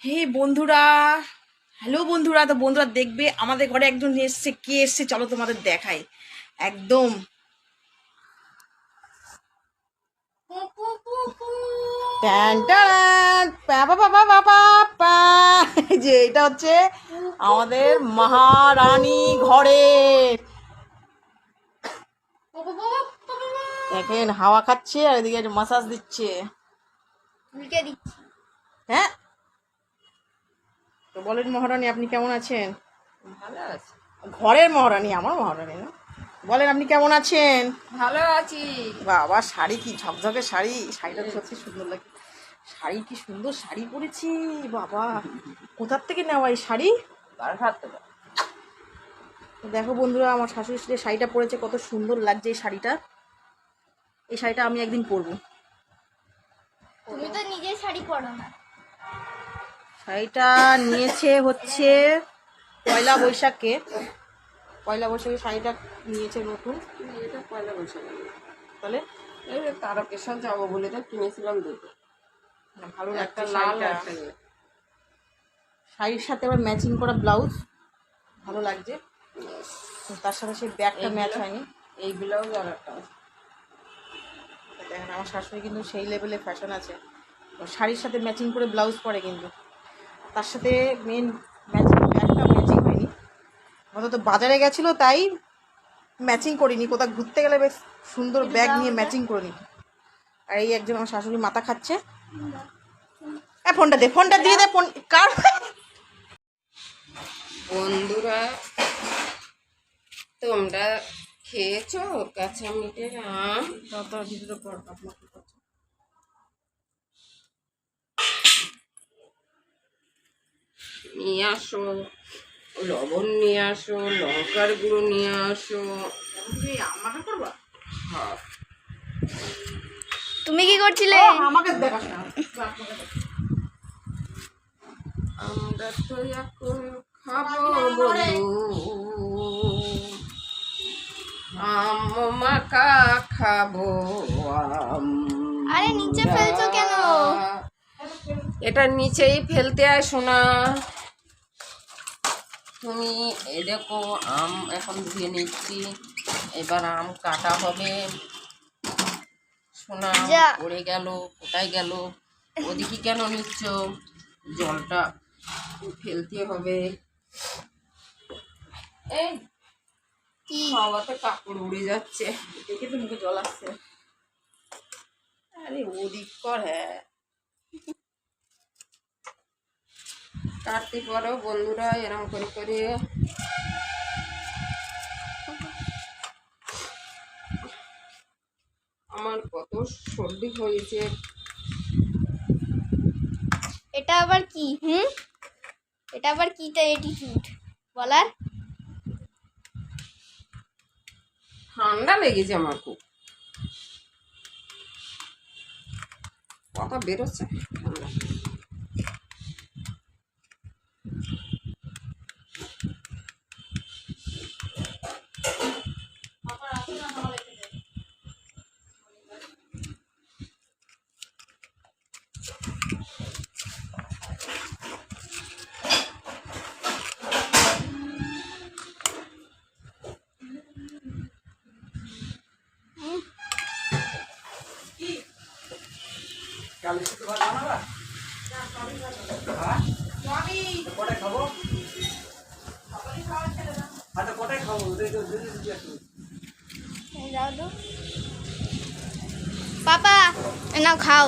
হে বন্ধুরা, হ্যালো বন্ধুরা। তো বন্ধুরা দেখবে আমাদের ঘরে একজন এসছে। কে এসছে চলো তোমাদের দেখাই। একদম ট্যান ট্যান, পা পা পা পা পা পা পা। যে এটা হচ্ছে আমাদের মহারানী ঘরের। দেখেন হাওয়া খাচ্ছে আর এদিকে মাসাজ দিচ্ছে। হ্যাঁ, তো বলেন মহারানী আপনি কেমন আছেন? ভালো আছি। ঘরের মহারানী, আমার মহারানী না। বলেন আপনি কেমন আছেন? ভালো আছি। বাবা শাড়ি কি ঝকঝকে শাড়ি, শাড়িটা সত্যি সুন্দর লাগে। শাড়ি কি সুন্দর শাড়ি পরেছি বাবা। কোথার থেকে নেওয়া এই শাড়ি? দেখো বন্ধুরা, আমার শাশুড়ি যে শাড়িটা পরেছে কত সুন্দর লাগছে। এই শাড়িটা, এই শাড়িটা আমি একদিন পরবো। তুমি তো নিজে শাড়ি পরো না। শাড়িটা নিয়েছে হচ্ছে পয়লা বৈশাখে। পয়লা বৈশাখে শাড়িটা নিয়েছে নতুন। এটা পয়লা বৈশাখ। তাহলে এই যে তারকেশ্বর যাবো বলে তো কিনেছিলাম দুটো, ভালো একটা লাগছে লাল শাড়িটা। একটা ইয়ে। শাড়ির সাথে আবার ম্যাচিং করা ব্লাউজ, ভালো লাগছে। তার সাথে সেই ব্যাগটা ম্যাচ হয়নি। এই ব্লাউজ আর একটা আছে। দেখেন আমার শাশুড়ি কিন্তু সেই লেভেলে ফ্যাশন আছে। ও শাড়ির সাথে ম্যাচিং করে ব্লাউজ পরে, কিন্তু তার সাথে মেন ম্যাচিং ব্যাগটা ম্যাচিং হয়নি। অন্তত বাজারে গেছিলো তাই ম্যাচিং করিনি, কোথাও ঘুরতে গেলে বেশ সুন্দর ব্যাগ নিয়ে ম্যাচিং করে নিত। আর এই একজন আমার শাশুড়ি মাথা খাচ্ছে। ফোনটা দে, ফোনটা দিয়ে দে। ফোন কার? বন্ধুরা, তোমরা খেয়েছো কাঁচা মিটের আম? ভিডিওটা পর আপনাকে করছে। নিয়ে আসো, লবণ নিয়ে আসো, লঙ্কার গুঁড়ো নিয়ে আসো। আমাকে করবা? হ্যাঁ, তুমি কি করছিলে? আমাকে দেখাস না। আমরা তো এখন খাবো বন্ধু আম মাখা খাবো আম। আরে নিচে ফেলছো কেন? এটা নিচেই ফেলতে আসো না তুমি। এ দেখো আম এখন ধুয়ে নিচ্ছি, এবার আম কাটা হবে। সোনা যা। পড়ে গেল, কোথায় গেল? ওদিকে কেন নিচ্ছ? জলটা ফেলতে হবে। এই কি? হাওয়াতে কাপড় উড়ে যাচ্ছে। দেখে তো মুখে জল আসছে। আরে ওদিক কর। হ্যাঁ, কাটতে পারো বন্ধুরা, এরম করে করে। আমার কত সর্দি হয়েছে। এটা আবার কি? এটা আবার কি অ্যাটিটিউড বলার? ঠান্ডা লেগেছে আমার খুব, কথা বেরোচ্ছে ঠান্ডা। যাও তো পাপা, নাও খাও।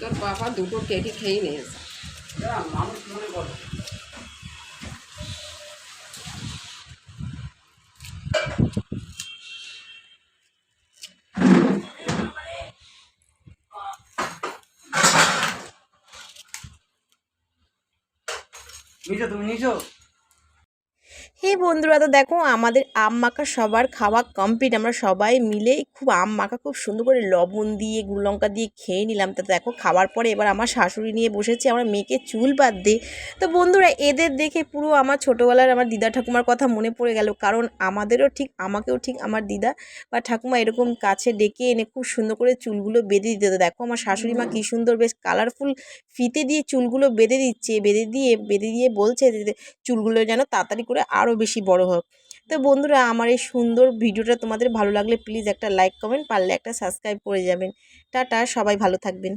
তোর বাবা দুটো কেটে খেয়ে নিয়েছে। নিচো তুমি নিচো। হে বন্ধুরা, তো দেখো আমাদের আম মাখা সবার খাওয়া কমপ্লিট। আমরা সবাই মিলে খুব আম মাখা খুব সুন্দর করে লবণ দিয়ে গুঁড়ো লঙ্কা দিয়ে খেয়ে নিলাম। তো দেখো খাওয়ার পরে এবার আমার শাশুড়ি নিয়ে বসেছে আমার মেয়েকে চুল বাঁধতে। তো বন্ধুরা এদের দেখে পুরো আমার ছোটোবেলার আমার দিদা ঠাকুমার কথা মনে পড়ে গেল, কারণ আমাকেও ঠিক আমার দিদা বা ঠাকুমা এরকম কাছে ডেকে এনে খুব সুন্দর করে চুলগুলো বেঁধে দিতে। তো দেখো আমার শাশুড়ি মা কী সুন্দর বেশ কালারফুল ফিতে দিয়ে চুলগুলো বেঁধে দিচ্ছে, বেঁধে দিয়ে বলছে যে চুলগুলো যেন তাড়াতাড়ি করে আরও বেশি বড় হোক। তো বন্ধুরা আমার এই সুন্দর ভিডিওটা তোমাদের ভালো লাগলে প্লিজ একটা লাইক কমেন্ট, পারলে একটা সাবস্ক্রাইব করে যাবেন। টাটা, সবাই ভালো থাকবেন।